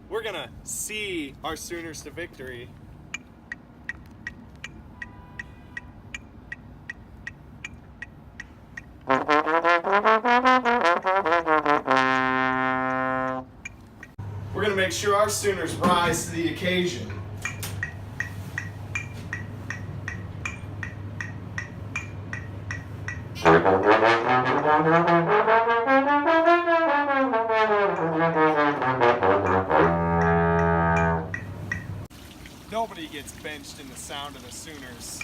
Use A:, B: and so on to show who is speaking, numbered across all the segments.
A: we're gonna see our Sooners to victory. We're gonna make sure our Sooners rise to the occasion. Nobody gets benched in the sound of the Sooners.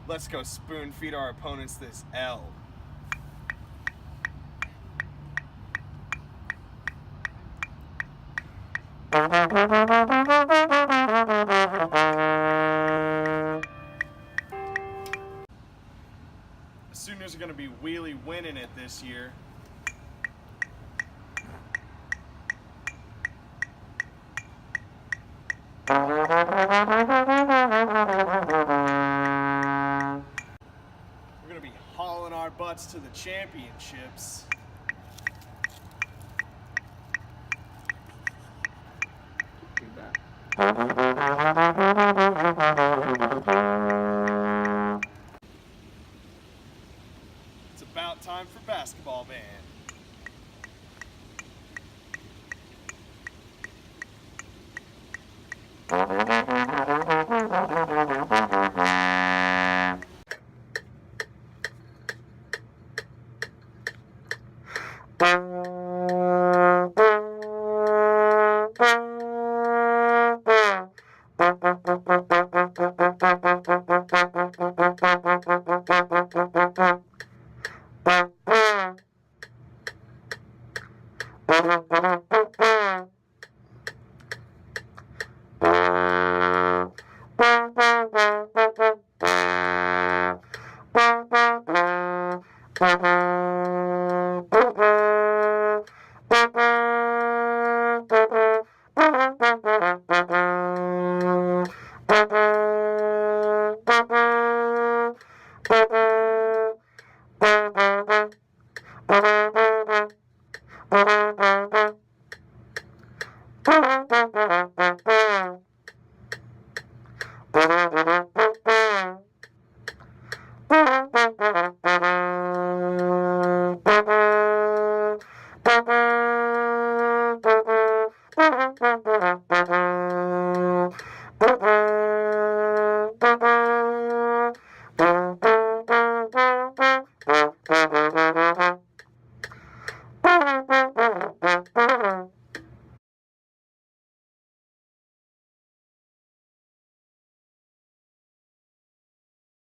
A: Let's go spoon feed our opponents this L. The Sooners are going to be wheelie winning it this year. We're going to be hauling our butts to the championships. It's about time for basketball band.